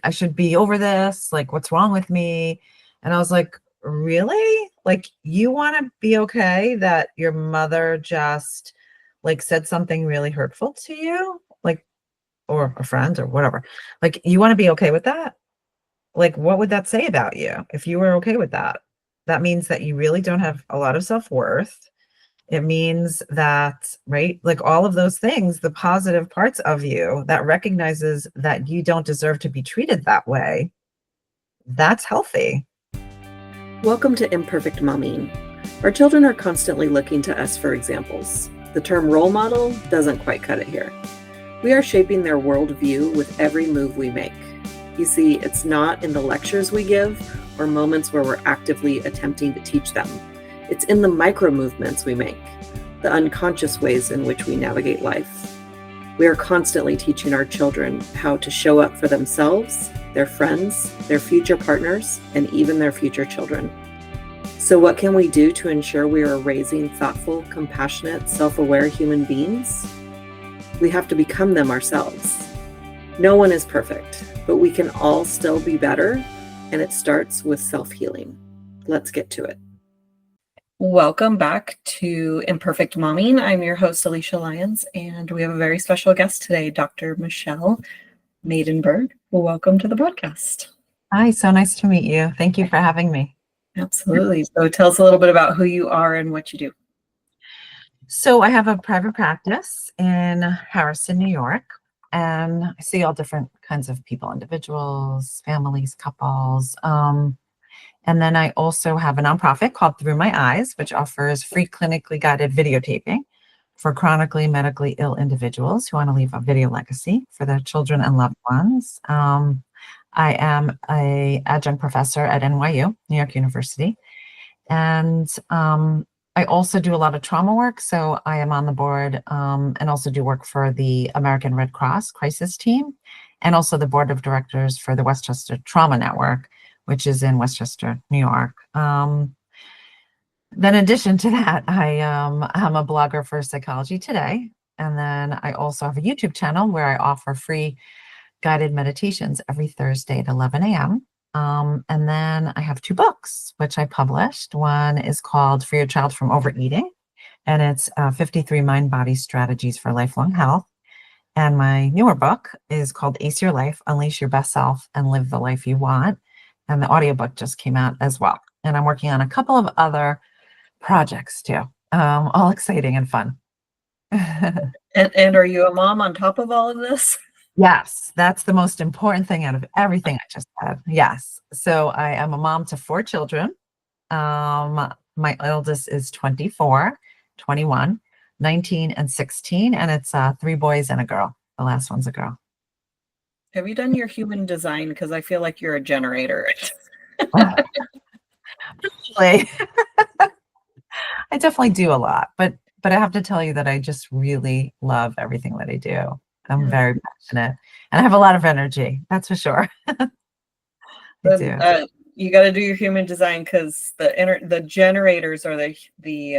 I should be over this. Like, what's wrong with me? And I was like, really? Like, you want to be okay that your mother just like said something really hurtful to you? Like, or a friend or whatever. Like, you want to be okay with that? Like, what would that say about you if you were okay with that? That means that you really don't have a lot of self-worth. It means that, right, like all of those things, the positive parts of you that recognizes that you don't deserve to be treated that way, that's healthy. Welcome to Imperfect Momming. Our children are constantly looking to us for examples. The term role model doesn't quite cut it here. We are shaping their worldview with every move we make. You see, it's not in the lectures we give or moments where we're actively attempting to teach them. It's in the micro movements we make, the unconscious ways in which we navigate life. We are constantly teaching our children how to show up for themselves, their friends, their future partners, and even their future children. So what can we do to ensure we are raising thoughtful, compassionate, self-aware human beings? We have to become them ourselves. No one is perfect, but we can all still be better, and it starts with self-healing. Let's get to it. Welcome back to Imperfect Momming. I'm your host, Alysia Lyons, and we have a very special guest today, Dr. Michelle Maidenberg. Welcome to the podcast. Hi, so nice to meet you. Thank you for having me. Absolutely. So tell us a little bit about who you are and what you do. So I have a private practice in Harrison, New York, and I see all different kinds of people, individuals, families, couples. And then I also have a nonprofit called Through My Eyes, which offers free clinically guided videotaping for chronically medically ill individuals who want to leave a video legacy for their children and loved ones. I am an adjunct professor at NYU, New York University. And I also do a lot of trauma work. So I am on the board and also do work for the American Red Cross crisis team and also the board of directors for the Westchester Trauma Network, which is in Westchester, New York. Then in addition to that, I'm a blogger for Psychology Today. And then I also have a YouTube channel where I offer free guided meditations every Thursday at 11 a.m. And then I have two books, which I published. One is called Free Your Child from Overeating, and it's 53 Mind-Body Strategies for Lifelong Health. And my newer book is called Ace Your Life, Unleash Your Best Self and Live the Life You Want. And the audiobook just came out as well. And I'm working on a couple of other projects too, all exciting and fun. And are you a mom on top of all of this? Yes, that's the most important thing out of everything I just said. Yes. So I am a mom to 4 children. My eldest is 24, 21, 19, and 16. And it's 3 boys and a girl. The last one's a girl. Have you done your human design? Because I feel like you're a generator. I definitely do a lot, but I have to tell you that I just really love everything that I do. I'm very passionate and I have a lot of energy. That's for sure. You got to do your human design because the generators are the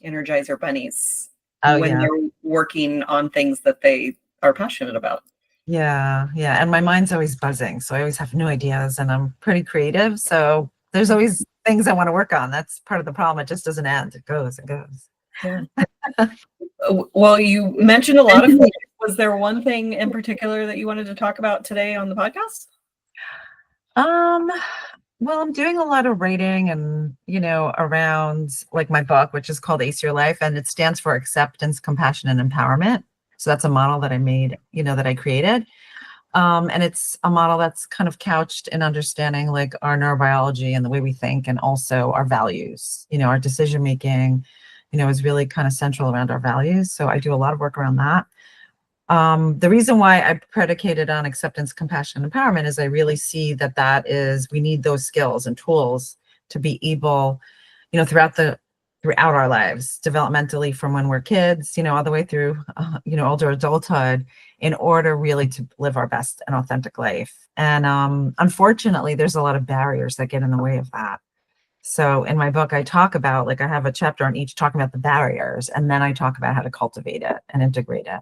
energizer bunnies when they're working on things that they are passionate about. Yeah. And my mind's always buzzing. So I always have new ideas and I'm pretty creative. So there's always things I want to work on. That's part of the problem. It just doesn't end. It goes and goes. Yeah. Well, you mentioned a lot of things. Was there one thing in particular that you wanted to talk about today on the podcast? Well, I'm doing a lot of writing and, around like my book, which is called Ace Your Life, and it stands for Acceptance, Compassion, and Empowerment. So that's a model that I made, that I created. And it's a model that's kind of couched in understanding like our neurobiology and the way we think, and also our values, our decision-making, is really kind of central around our values. So I do a lot of work around that. The reason why I predicated on acceptance, compassion, and empowerment is I really see that we need those skills and tools to be able, throughout our lives, developmentally from when we're kids, all the way through, older adulthood, in order really to live our best and authentic life. And unfortunately, there's a lot of barriers that get in the way of that. So in my book, I talk about, I have a chapter on each talking about the barriers, and then I talk about how to cultivate it and integrate it.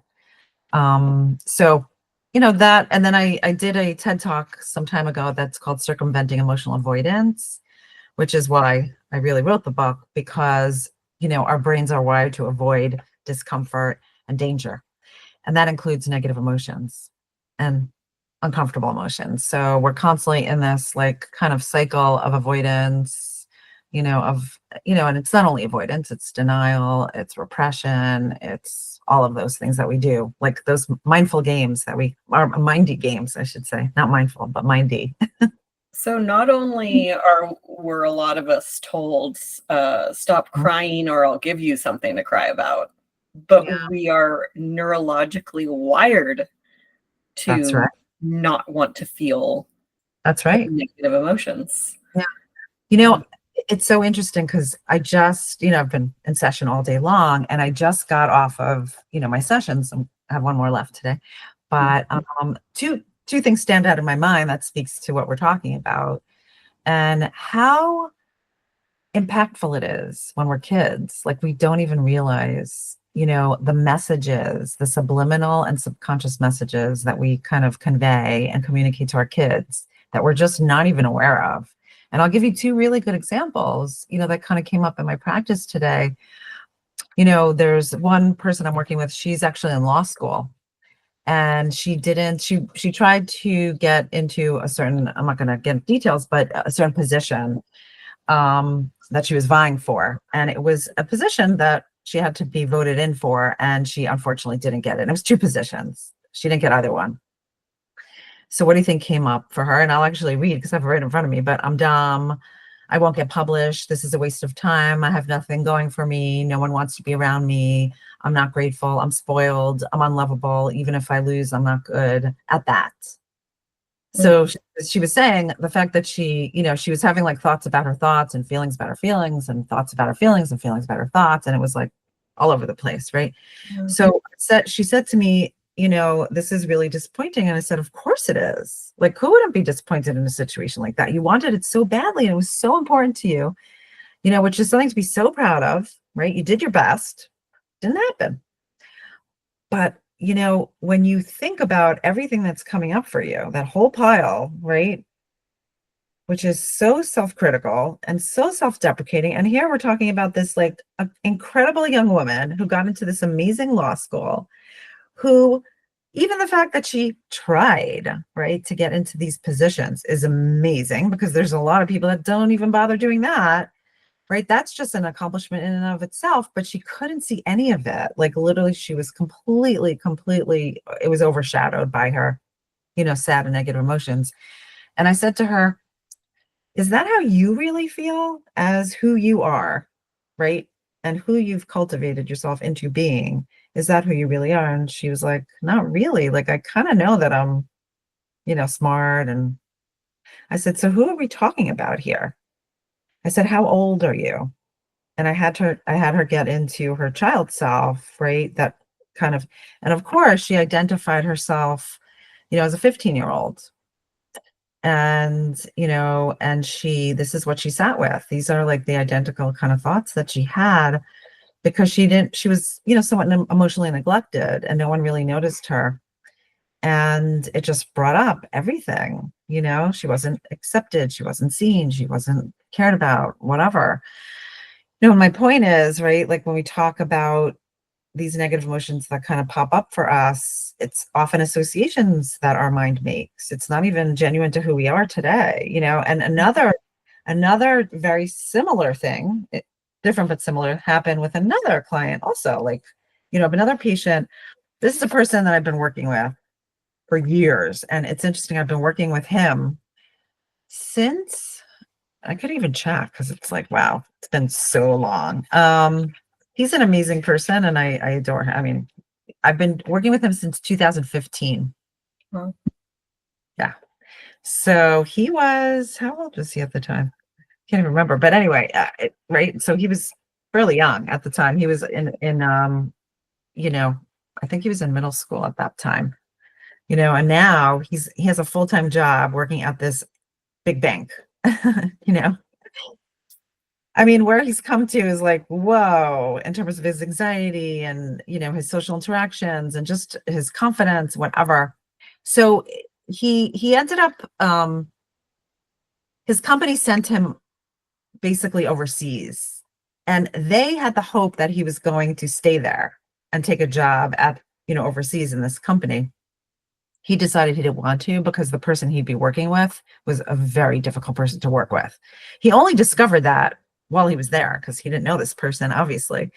So that, and then I did a TED talk some time ago that's called Circumventing Emotional Avoidance, which is why I really wrote the book, because, our brains are wired to avoid discomfort and danger. And that includes negative emotions and uncomfortable emotions. So we're constantly in this like kind of cycle of avoidance, and it's not only avoidance, it's denial, it's repression, it's all of those things that we do, like those mindful games that we are mindy games, I should say, not mindful, but mindy. So not only were a lot of us told, stop crying or I'll give you something to cry about, but Yeah, we are neurologically wired that's right. to not want to feel That's the right. negative emotions. Yeah. You know, it's so interesting because I just, I've been in session all day long, and I just got off of, my sessions. I have one more left today. But two things stand out in my mind that speaks to what we're talking about, and how impactful it is when we're kids. Like, we don't even realize, the messages, the subliminal and subconscious messages that we kind of convey and communicate to our kids that we're just not even aware of. And I'll give you two really good examples, that kind of came up in my practice today. There's one person I'm working with, she's actually in law school, and she tried to get into a certain, I'm not going to get into details, but a certain position that she was vying for. And it was a position that she had to be voted in for, and she unfortunately didn't get it. It was two positions. She didn't get either one. So what do you think came up for her? And I'll actually read because I have it right in front of me, but I'm dumb. I won't get published. This is a waste of time. I have nothing going for me. No one wants to be around me. I'm not grateful. I'm spoiled. I'm unlovable. Even if I lose, I'm not good at that. So she was saying the fact that she was having like thoughts about her thoughts and feelings about her feelings and thoughts about her feelings and feelings about her thoughts. And it was like all over the place, right? So she said to me, this is really disappointing. And I said, of course it is. Like, who wouldn't be disappointed in a situation like that? You wanted it so badly, and it was so important to you, which is something to be so proud of, right? You did your best. Didn't happen. But, when you think about everything that's coming up for you, that whole pile, right? Which is so self-critical and so self-deprecating. And here we're talking about this like incredible young woman who got into this amazing law school, who, even the fact that she tried, right, to get into these positions is amazing, because there's a lot of people that don't even bother doing that. Right. That's just an accomplishment in and of itself, but she couldn't see any of it. Like, literally, she was completely, it was overshadowed by her, sad and negative emotions. And I said to her, is that how you really feel as who you are? Right. And who you've cultivated yourself into being? Is that who you really are? And she was like, not really. Like, I kind of know that I'm, smart. And I said, so who are we talking about here? I said, how old are you? And I had her get into her child self, right? That kind of, and of course she identified herself, as a 15-year-old. And, this is what she sat with. These are like the identical kind of thoughts that she had, because she was, somewhat emotionally neglected, and no one really noticed her. And it just brought up everything, she wasn't accepted, she wasn't seen, she wasn't cared about, whatever. No, my point is, right, like when we talk about these negative emotions that kind of pop up for us, it's often associations that our mind makes. It's not even genuine to who we are today, And another very similar thing, different but similar, happened with another client also. Like, another patient. This is a person that I've been working with for years, and it's interesting. I've been working with him since, I could even check, because it's like, wow, it's been so long. He's an amazing person, and I adore him. I mean, I've been working with him since 2015. Wow. Yeah. So he was, how old was he at the time? Can't even remember. But anyway, right. So he was fairly young at the time. He was you know, I think he was in middle school at that time. And now he has a full-time job working at this big bank. you know, I mean, where he's come to is like, whoa, in terms of his anxiety and, his social interactions and just his confidence, whatever. So he ended up, his company sent him basically overseas, and they had the hope that he was going to stay there and take a job at, overseas in this company. He decided he didn't want to because the person he'd be working with was a very difficult person to work with. He only discovered that while he was there because he didn't know this person, obviously.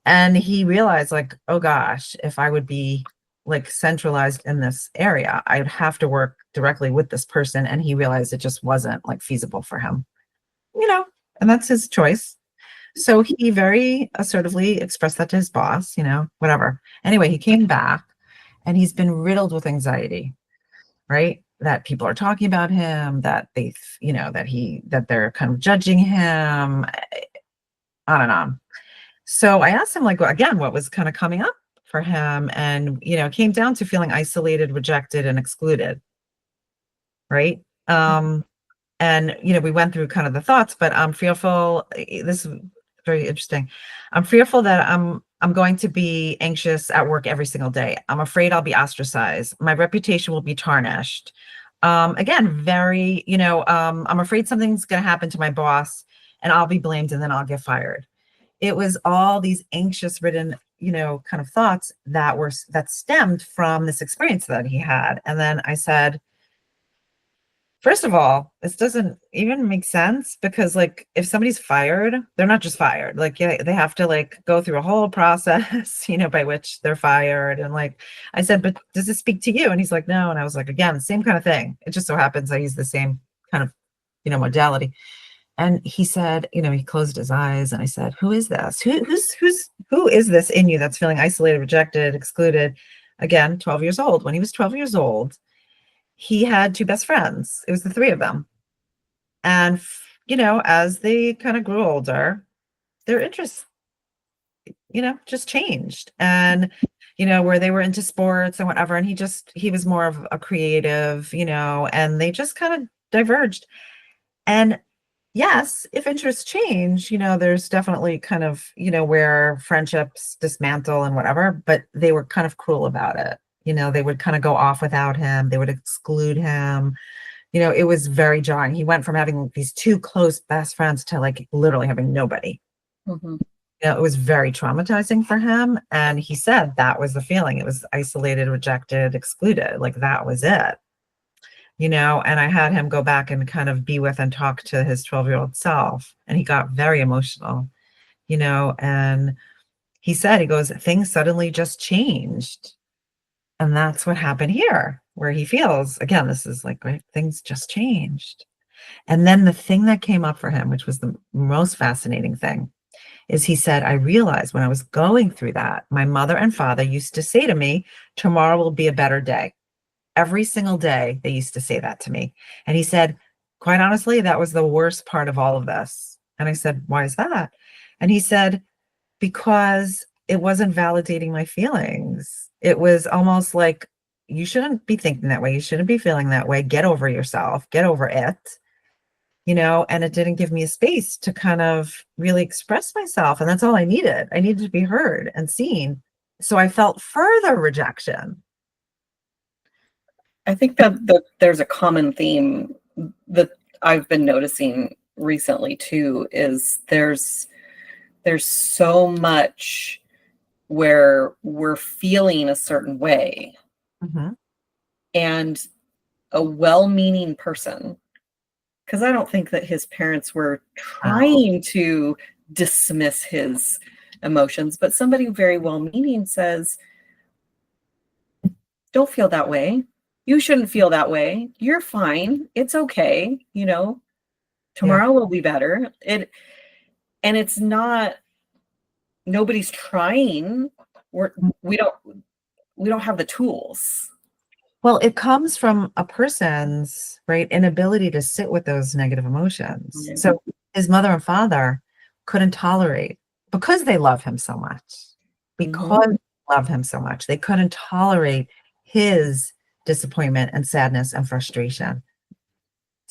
And he realized, like, oh gosh, if I would be like centralized in this area, I would have to work directly with this person. And he realized it just wasn't like feasible for him, and that's his choice. So he very assertively expressed that to his boss, whatever. Anyway, he came back and he's been riddled with anxiety, right? That people are talking about him, that that they're kind of judging him, on and on. So I asked him, like, again, what was kind of coming up for him. And, it came down to feeling isolated, rejected, and excluded, right? And, we went through kind of the thoughts, but I'm fearful. This is very interesting. I'm fearful that I'm going to be anxious at work every single day. I'm afraid I'll be ostracized. My reputation will be tarnished. Again, very, I'm afraid something's going to happen to my boss and I'll be blamed and then I'll get fired. It was all these anxious ridden, kind of thoughts that stemmed from this experience that he had. And then I said, first of all, this doesn't even make sense because, like, if somebody's fired, they're not just fired. Like, yeah, they have to like go through a whole process, by which they're fired. And like, I said, but does it speak to you? And he's like, no. And I was like, again, same kind of thing. It just so happens I use the same kind of, modality. And he said, he closed his eyes and I said, who is this? Who is this in you that's feeling isolated, rejected, excluded? Again, 12 years old. When he was 12 years old, he had two best friends. It was the three of them. And, as they kind of grew older, their interests, just changed. And, where they were into sports and whatever. And he was more of a creative, and they just kind of diverged. And yes, if interests change, there's definitely kind of, where friendships dismantle and whatever, but they were kind of cruel about it. They would kind of go off without him. They would exclude him. It was very jarring. He went from having these two close best friends to like literally having nobody. Mm-hmm. It was very traumatizing for him. And he said that was the feeling. It was isolated, rejected, excluded. Like that was it. And I had him go back and kind of be with and talk to his 12-year-old self. And he got very emotional, and he said, he goes, things suddenly just changed. And that's what happened here, where he feels, again, this is like, right, things just changed. And then the thing that came up for him, which was the most fascinating thing, is he said, I realized when I was going through that, my mother and father used to say to me, tomorrow will be a better day. Every single day, they used to say that to me. And he said, quite honestly, that was the worst part of all of this. And I said, why is that? And he said, because it wasn't validating my feelings. It was almost like, you shouldn't be thinking that way. You shouldn't be feeling that way. Get over yourself. Get over it. And it didn't give me a space to kind of really express myself. And that's all I needed. I needed to be heard and seen. So I felt further rejection. I think that there's a common theme that I've been noticing recently too, is there's so much where we're feeling a certain way, Mm-hmm. and a well-meaning person, because I don't think that his parents were trying to dismiss his emotions, but somebody very well-meaning says, don't feel that way. You shouldn't feel that way. You're fine. It's okay. Tomorrow will be better. And it's not, nobody's trying. We don't have the tools. Well, it comes from a person's, right, inability to sit with those negative emotions. Mm-hmm. So his mother and father couldn't tolerate, because they love him so much, love him so much, they couldn't tolerate his disappointment and sadness and frustration.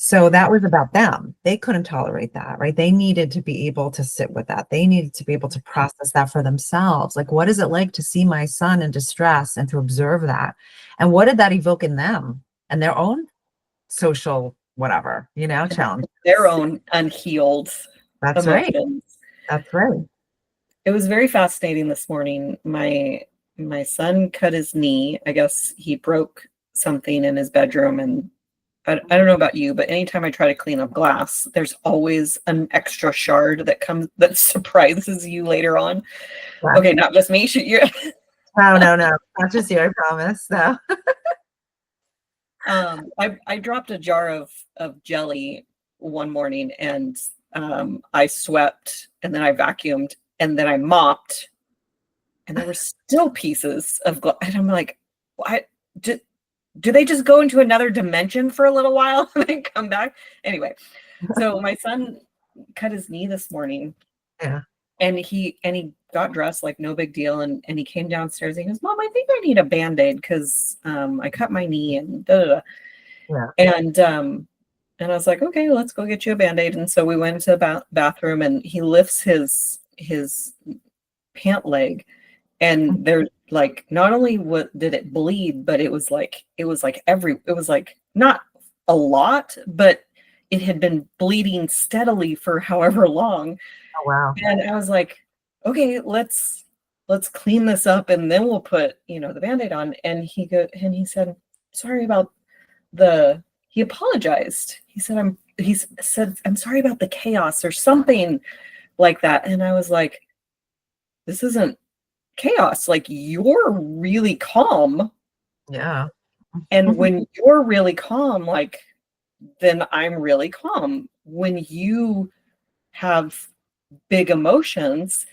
So that was about them. They couldn't tolerate that, right? They needed to be able to sit with that. They needed to be able to process that for themselves. Like, what is it like to see my son in distress and to observe that? And what did that evoke in them and their own social, whatever, challenge? Their own unhealed That's right. emotions. That's right. It was very fascinating this morning. My son cut his knee. I guess he broke something in his bedroom, and I don't know about you, but anytime I try to clean up glass, there's always an extra shard that surprises you later on. Yeah. Okay, not just me. No, not just you, I promise. No. I dropped a jar of jelly one morning, and I swept, and then I vacuumed, and then I mopped, and there were still pieces of glass. And I'm like, why do they just go into another dimension for a little while and then come back? Anyway, so my son cut his knee this morning. Yeah. And he got dressed like no big deal. And he came downstairs and he goes, Mom, I think I need a Band-Aid because I cut my knee and da, da, da. Yeah. And I was like, okay, let's go get you a Band-Aid. And so we went into the bathroom, and he lifts his pant leg, and there, like, not only did it bleed, but it was like not a lot, but it had been bleeding steadily for however long. Oh, wow. And I was like, okay, let's clean this up, and then we'll put, the Band-Aid on. And he said, sorry about he apologized. He said, I'm sorry about the chaos or something like that. And I was like, this isn't chaos. Like, you're really calm. Yeah. And when you're really calm, like, then I'm really calm. When you have big emotions,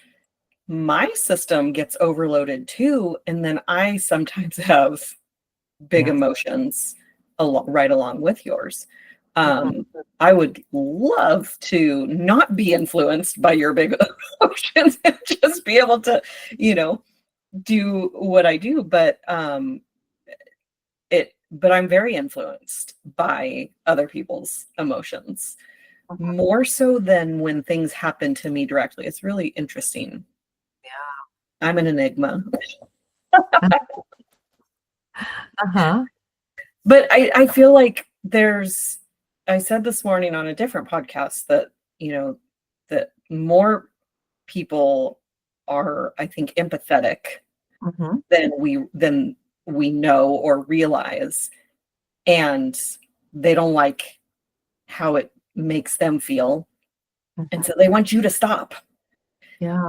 my system gets overloaded too. And then I sometimes have big emotions right along with yours. I would love to not be influenced by your big emotions and just be able to, do what I do. But I'm very influenced by other people's emotions, more so than when things happen to me directly. It's really interesting. Yeah. I'm an enigma. Uh-huh. But I feel like I said this morning on a different podcast that, that more people are, I think, empathetic than we know or realize. And they don't like how it makes them feel. And so they want you to stop. Yeah.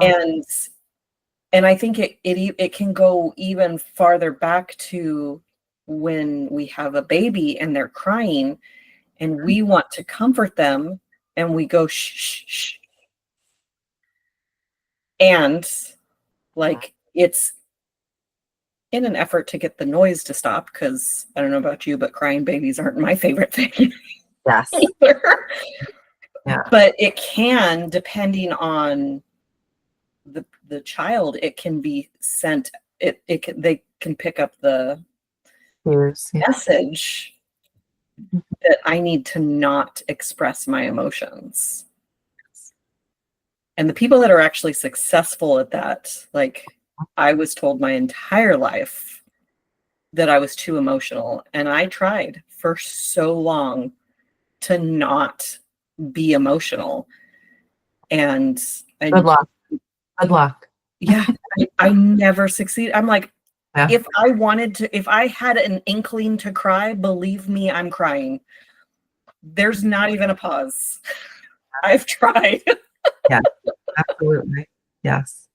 And I think it can go even farther back to when we have a baby and they're crying and we want to comfort them, and we go, shh, shh, shh. And like, it's in an effort to get the noise to stop, because I don't know about you, but crying babies aren't my favorite thing. Yes. Yeah. But it can, depending on the child, it can be sent, they can pick up the message that I need to not express my emotions. And the people that are actually successful at that, like, I was told my entire life that I was too emotional, and I tried for so long to not be emotional. And good luck. Yeah, I never succeeded. I'm like, if I had an inkling to cry, believe me, I'm crying. There's not even a pause. I've tried. Yeah, absolutely. Yes.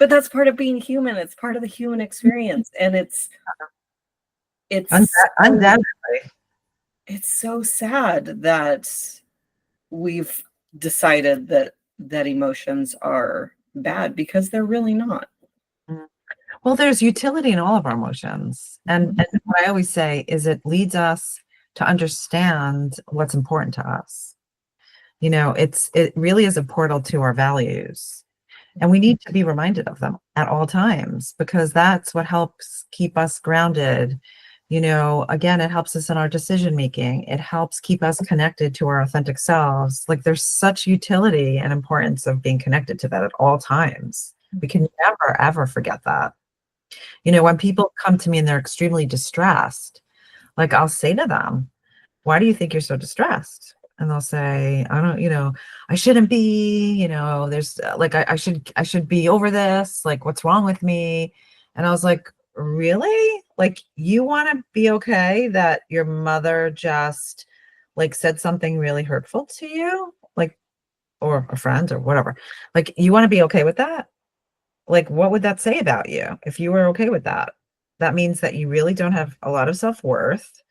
But that's part of being human. It's part of the human experience. And it's undoubtedly. It's so sad that we've decided that emotions are bad, because they're really not. Well, there's utility in all of our emotions. And what I always say is it leads us to understand what's important to us. It really is a portal to our values. And we need to be reminded of them at all times, because that's what helps keep us grounded, Again, it helps us in our decision making. It helps keep us connected to our authentic selves. Like there's such utility and importance of being connected to that at all times. We can never, ever forget that. When people come to me and they're extremely distressed, like I'll say to them, why do you think you're so distressed? And they'll say, I don't, I shouldn't be, there's like, I should be over this. Like, what's wrong with me? And I was like, really? Like, you want to be okay that your mother just like said something really hurtful to you? Like, or a friend or whatever. Like, you want to be okay with that? Like, what would that say about you if you were okay with that? That means that you really don't have a lot of self-worth.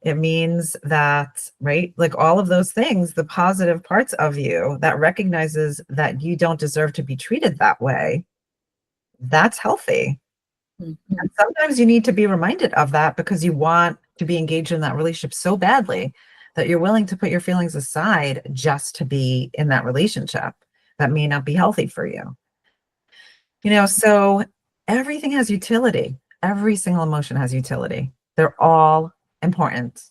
It means that, right, like all of those things, the positive parts of you that recognizes that you don't deserve to be treated that way, that's healthy. Mhm. And sometimes you need to be reminded of that because you want to be engaged in that relationship so badly that you're willing to put your feelings aside just to be in that relationship that may not be healthy for you. So everything has utility. Every single emotion has utility. They're all important,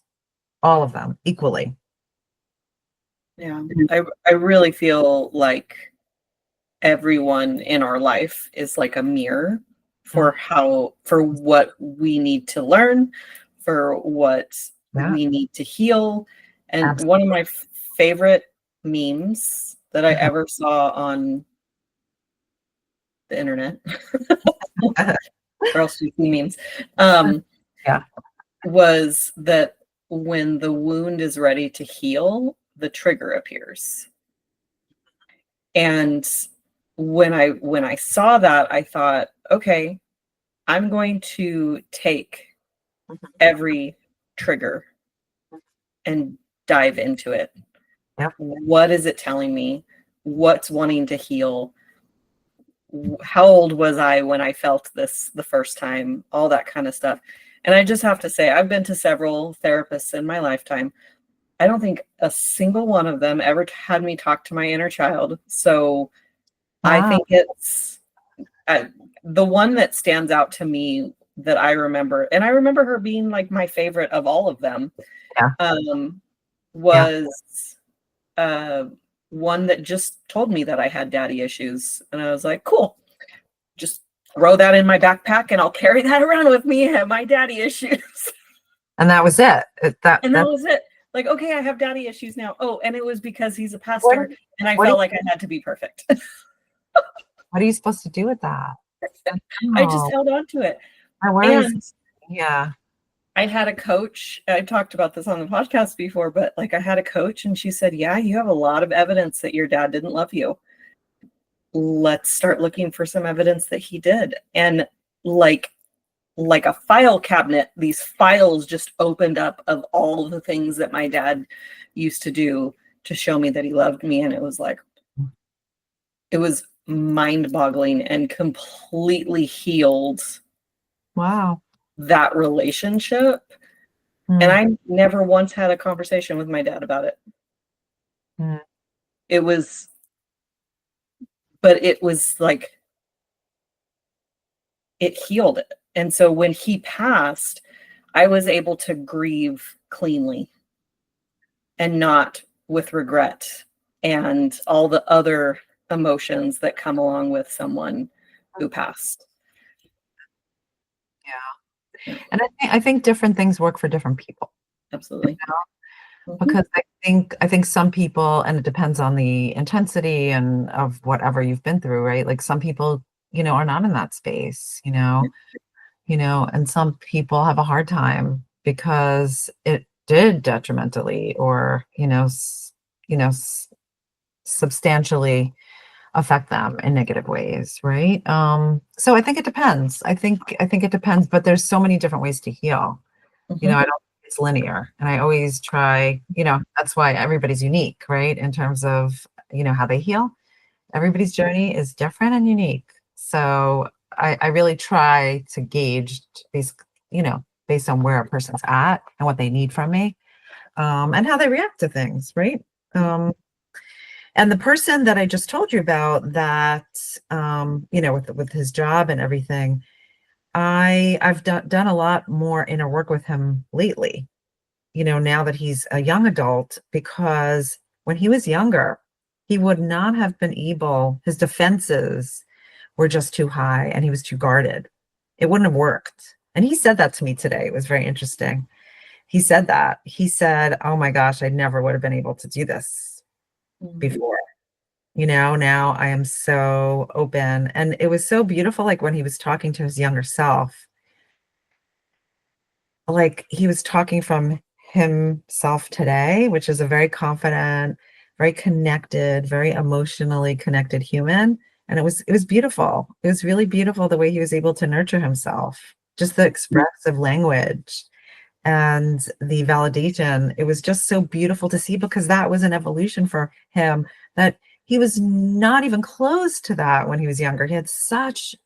all of them equally. Yeah, I really feel like everyone in our life is like a mirror Mm, for what we need to learn, for what yeah, we need to heal. And one of absolutely. my favorite memes that I ever saw on the internet, or else you see memes, Yeah. was that when the wound is ready to heal, the trigger appears. And when I saw that, I thought, okay, I'm going to take every trigger and dive into it. Yep. What is it telling me? What's wanting to heal? How old was I when I felt this the first time? All that kind of stuff. And I just have to say, I've been to several therapists in my lifetime. I don't think a single one of them ever had me talk to my inner child. So I Wow. think it's the one that stands out to me that I remember, and I remember her being like my favorite of all of them, Yeah. um, Yeah. was uh, one that just told me that I had daddy issues. And I was like, cool, just throw that in my backpack and I'll carry that around with me and my daddy issues. And that was it. And that That's was it. Like, okay, I have daddy issues now. Oh, and it was because he's a what, pastor and I what, are felt you, like I had to be perfect. what are you supposed to do with that? I just Oh, held on to it. my worries. And Yeah. I had a coach. I talked about this on the podcast before, but like I had a coach and she said, yeah, you have a lot of evidence that your dad didn't love you. Let's start looking for some evidence that he did. And like like a file cabinet, these files just opened up of all the things that my dad used to do to show me that he loved me. And it was like, it was mind-boggling and completely healed Wow. that relationship. And Mm, I never once had a conversation with my dad about it. mm. It was, but it was like it healed it. And so when he passed, I was able to grieve cleanly and not with regret and all the other emotions that come along with someone who passed. Yeah. Yeah, And I think different things work for different people. absolutely. Mhm. Because I think some people, and it depends on the intensity and of whatever you've been through, right? Like some people, are not in that space, and some people have a hard time because it did detrimentally or, you know, s- substantially affect them in negative ways, right? So I think it depends. I think it depends, but there's so many different ways to heal. Mhm. I don't think it's linear. And I always try, that's why everybody's unique, right? In terms of, how they heal. Everybody's journey is different and unique. So I really try to gauge based on where a person's at and what they need from me, and how they react to things, right? Um, and the person that I just told you about that, with his job and everything, I've done a lot more inner work with him lately, now that he's a young adult, because when he was younger, he would not have been able, his defenses were just too high and he was too guarded. It wouldn't have worked. And he said that to me today. It was very interesting. He said that. He said, "Oh my gosh, I never would have been able to do this before. Now I am so open." And it was so beautiful, like when he was talking to his younger self, like he was talking from himself today, which is a very confident, very connected, very emotionally connected human. And it was beautiful. It was really beautiful the way he was able to nurture himself, just the expressive language and the validation. It was just so beautiful to see, because that was an evolution for him that he was not even close to that when he was younger. He had such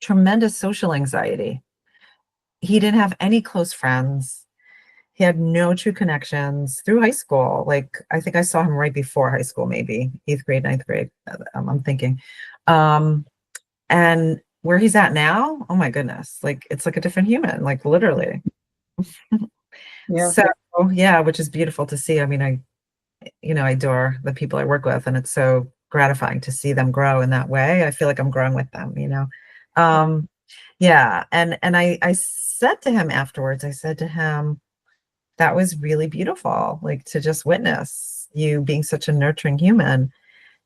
tremendous social anxiety. He didn't have any close friends. He had no true connections through high school. Like, I think I saw him right before high school, maybe eighth grade, ninth grade. I'm thinking. And where he's at now, oh my goodness, like it's like a different human, like literally. Yeah. So yeah, which is beautiful to see. I mean, I adore the people I work with, and it's so gratifying to see them grow in that way. I feel like I'm growing with them. Yeah. And I said to him afterwards, I said to him, that was really beautiful, like to just witness you being such a nurturing human.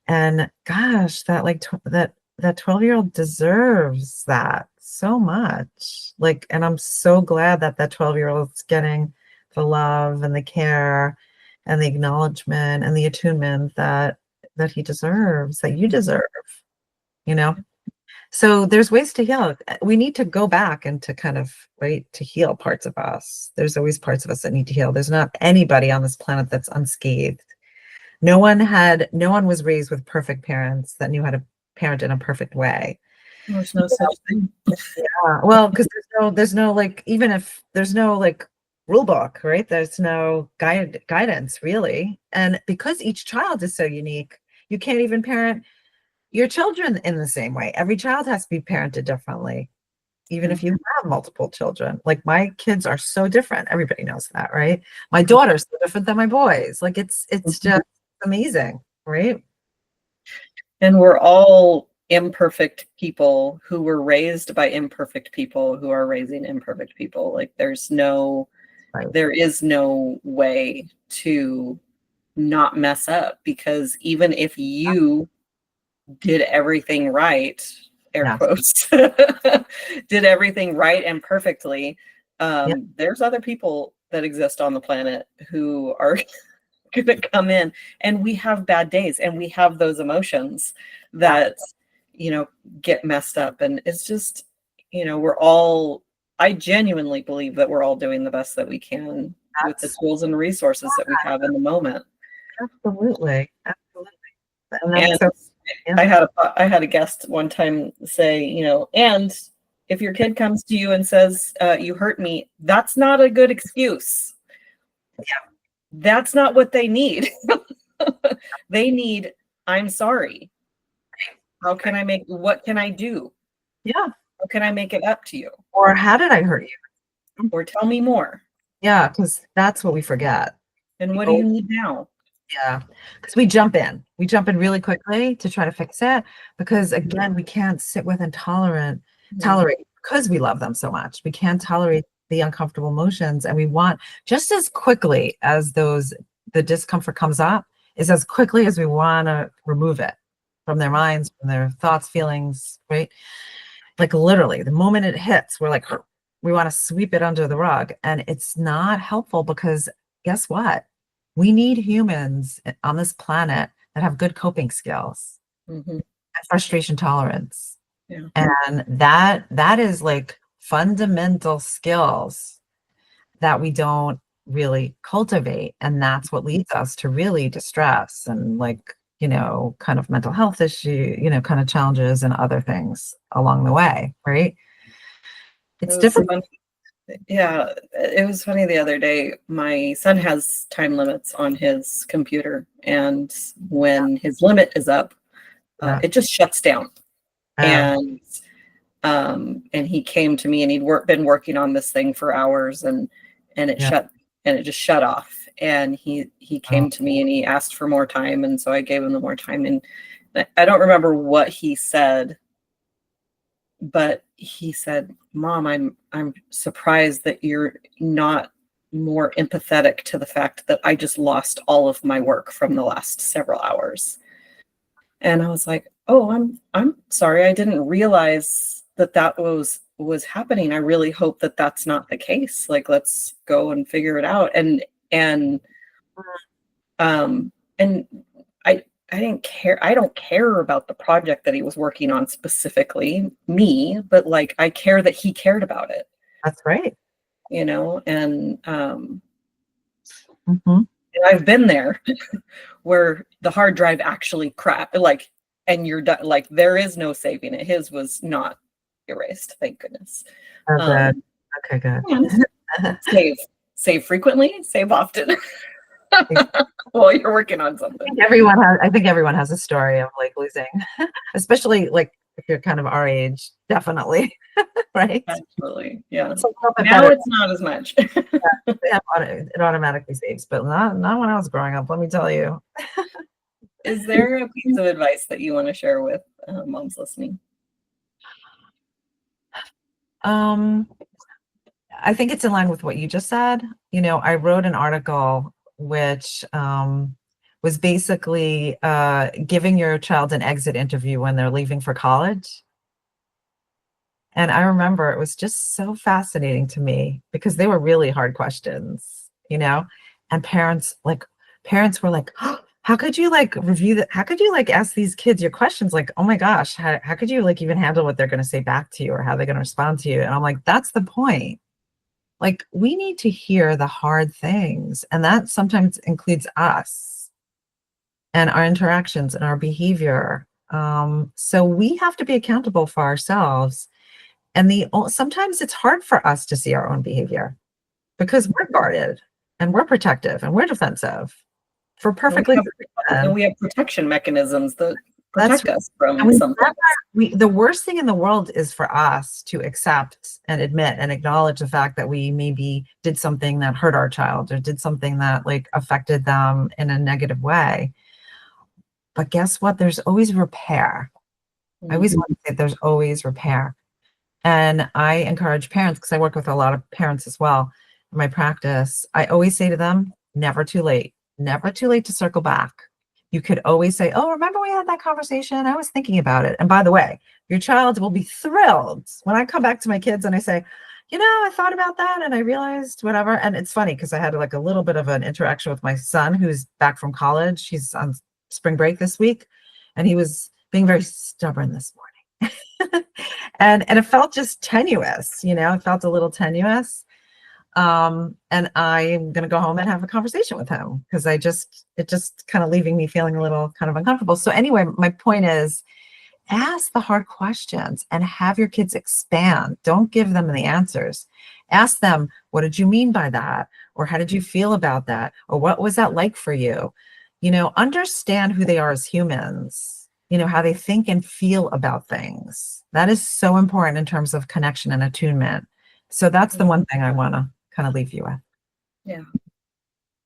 And gosh, that like that 12-year-old deserves that so much. Like, and I'm so glad that that 12-year-old's getting the love and the care and the acknowledgement and the attunement that he deserves, that you deserve, you know? So there's ways to heal. We need to go back and to kind of, right, to heal parts of us. There's always parts of us that need to heal. There's not anybody on this planet that's unscathed. No one was raised with perfect parents that knew how to parent in a perfect way. There's no such thing. Well, because there's no like, even if there's no like rule book, right? There's no guidance really. And because each child is so unique, you can't even parent your children in the same way. Every child has to be parented differently, even if you have multiple children. Like my kids are so different. Everybody knows that, right? My daughter's so different than my boys. Like it's just amazing, right? And we're all imperfect people who were raised by imperfect people who are raising imperfect people. Like there is no way to not mess up, because even if you did everything right, air quotes, did everything right and perfectly, there's other people that exist on the planet who are going to come in, and we have bad days and we have those emotions that get messed up. And it's just, I genuinely believe that we're all doing the best that we can with the tools and resources that we have in the moment. Absolutely. And I had a guest one time say, and if your kid comes to you and says, you hurt me, that's not a good excuse. Yeah. That's not what they need. They need, I'm sorry. What can I do? Yeah. How can I make it up to you? Or how did I hurt you? Or tell me more. Yeah, because that's what we forget. And what do you need now? Yeah, because we jump in really quickly to try to fix it, because again, we can't sit with and tolerate because we love them so much. We can't tolerate the uncomfortable emotions, and we want just as quickly as the discomfort comes up, is as quickly as we want to remove it from their minds, from their thoughts, feelings, right? Like literally, the moment it hits, we're like, we want to sweep it under the rug, and it's not helpful, because guess what? We need humans on this planet that have good coping skills and frustration tolerance. Yeah. And that is like fundamental skills that we don't really cultivate. And that's what leads us to really distress and like, kind of mental health issue, kind of challenges and other things along the way, right? It's different. Yeah, it was funny the other day. My son has time limits on his computer, and when his limit is up, it just shuts down. And And he came to me, and he'd been working on this thing for hours, and it Yeah. just shut off. And he Oh, came to me and he asked for more time, and so I gave him the more time. And I don't remember what he said, but he said, "Mom, I'm surprised that you're not more empathetic to the fact that I just lost all of my work from the last several hours." And I was like, "Oh, I'm sorry. I didn't realize that was happening. I really hope that that's not the case. Like, let's go and figure it out." And um and I didn't care. I don't care about the project that he was working on specifically, me, but like I care that he cared about it, that's right. and Hmm. and I've been there where the hard drive actually crap, like, and you're done. Like, there is no saving it. His was not erased, thank goodness. Oh, good. Um, Okay, good. and save frequently, save often while you're working on something. I think everyone has a story of like losing, especially like if you're kind of our age, definitely. Right? Absolutely, yeah. It's a little bit Now better. it's not as much. It automatically saves, but not when I was growing up, let me tell you. Is there a piece of advice that you want to share with moms listening? Um, I think it's in line with what you just said. I wrote an article which was basically giving your child an exit interview when they're leaving for college. And I remember it was just so fascinating to me because they were really hard questions. And parents were like, oh, how could you like review that? How could you like ask these kids your questions? Like, oh my gosh, how could you like even handle what they're going to say back to you or how they're going to respond to you? And I'm like, that's the point. Like, we need to hear the hard things. And that sometimes includes us and our interactions and our behavior. So we have to be accountable for ourselves. And sometimes it's hard for us to see our own behavior because we're guarded and we're protective and we're defensive for perfectly good And reason. we have protection mechanisms that That's protect us from and something. the worst thing in the world is for us to accept and admit and acknowledge the fact that we maybe did something that hurt our child or did something that like affected them in a negative way. But guess what? There's always repair. I always want to say there's always repair. And I encourage parents, because I work with a lot of parents as well in my practice. I always say to them, never too late, never too late to circle back. You could always say, oh, remember we had that conversation? I was thinking about it. And by the way, your child will be thrilled when I come back to my kids and I say, I thought about that and I realized whatever. And it's funny because I had like a little bit of an interaction with my son who's back from college. He's on spring break this week. And he was being very stubborn this morning. and it felt just tenuous, it felt a little tenuous. And I'm going to go home and have a conversation with him because it just kind of leaving me feeling a little kind of uncomfortable. So anyway, my point is ask the hard questions and have your kids expand. Don't give them the answers. Ask them, what did you mean by that? Or how did you feel about that? Or what was that like for you? Understand who they are as humans, how they think and feel about things. That is so important in terms of connection and attunement. So that's the one thing I want to kind of leave you with. Yeah.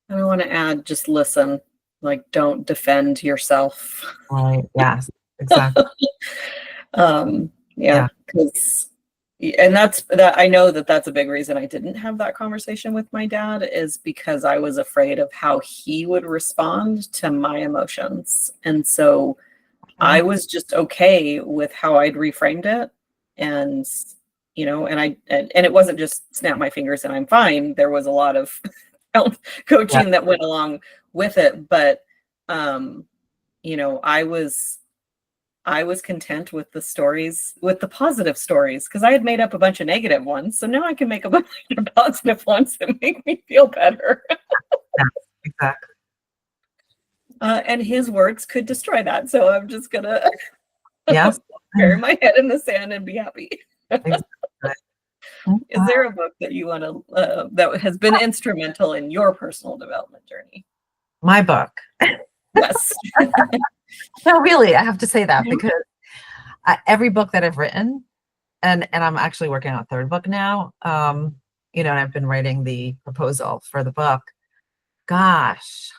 And I want to add, just listen, like, don't defend yourself. Right. Yes, exactly. Yeah, because, and I know that's a big reason I didn't have that conversation with my dad, is because I was afraid of how he would respond to my emotions. And so I was just okay with how I'd reframed it. And, and it wasn't just snap my fingers and I'm fine. There was a lot of coaching that went along with it. But, I was content with the stories, with the positive stories, because I had made up a bunch of negative ones. So now I can make a bunch of positive ones that make me feel better. Yeah, exactly. And his words could destroy that. So I'm just going to bury my head in the sand and be happy. Exactly. Is there a book that you want to, that has been instrumental in your personal development journey? My book. Yes. No, really, I have to say that because every book that I've written, and I'm actually working on a third book now. And I've been writing the proposal for the book. Gosh,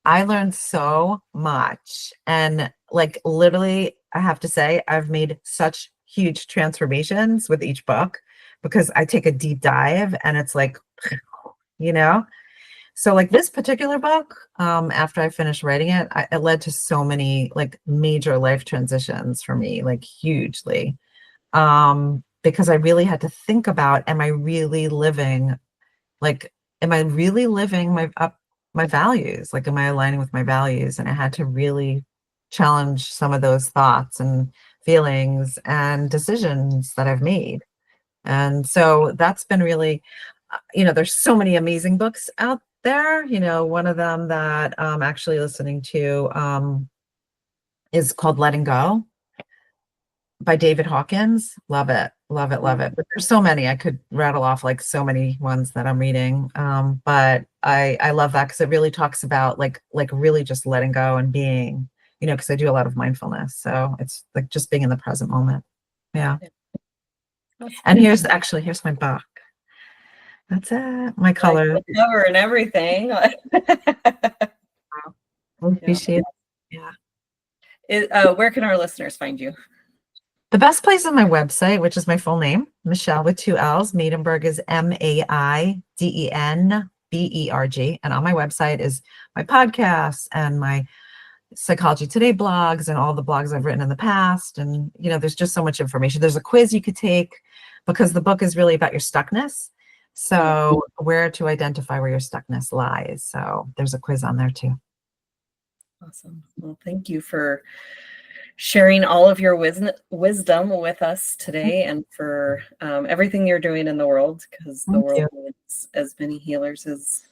I learned so much. And like literally, I have to say, I've made such huge transformations with each book because I take a deep dive and it's like, you know, so like this particular book, after I finished writing it, it led to so many like major life transitions for me, like hugely. Because I really had to think about, like, am I really living my values? Like, am I aligning with my values? And I had to really challenge some of those thoughts and feelings and decisions that I've made. And so that's been really, there's so many amazing books out there. One of them that I'm actually listening to is called Letting Go by David Hawkins. Love it, love it, love it. But there's so many. I could rattle off like so many ones that I'm reading. But I love that because it really talks about like really just letting go and being, because I do a lot of mindfulness. So it's like just being in the present moment. Yeah. And here's my book. That's it. My color. Like the cover and everything. Appreciate it. Yeah. Where can our listeners find you? The best place is my website, which is my full name, Michelle with 2 L's. Maidenberg is Maidenberg. And on my website is my podcasts and my Psychology Today blogs and all the blogs I've written in the past. And, there's just so much information. There's a quiz you could take because the book is really about your stuckness. So where to identify where your stuckness lies. So there's a quiz on there too. Awesome. Well, thank you for sharing all of your wisdom with us today and for everything you're doing in the world, because the world needs as many healers as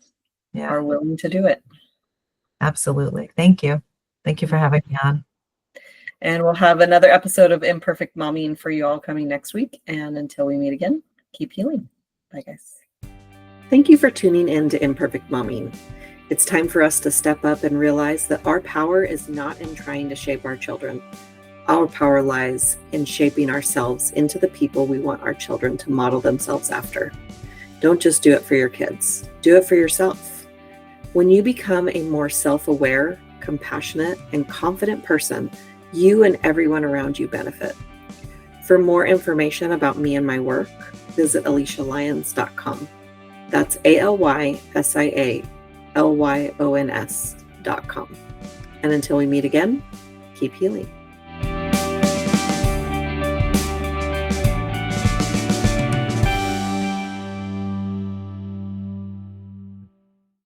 are willing to do it. Absolutely. Thank you. Thank you for having me on. And we'll have another episode of Imperfect Momming for you all coming next week. And until we meet again, keep healing. Bye, guys. Thank you for tuning in to Imperfect Momming. It's time for us to step up and realize that our power is not in trying to shape our children. Our power lies in shaping ourselves into the people we want our children to model themselves after. Don't just do it for your kids. Do it for yourself. When you become a more self-aware, compassionate, and confident person, you and everyone around you benefit. For more information about me and my work, visit AlysiaLyons.com. That's ALYSIALYONS.com. And until we meet again, keep healing.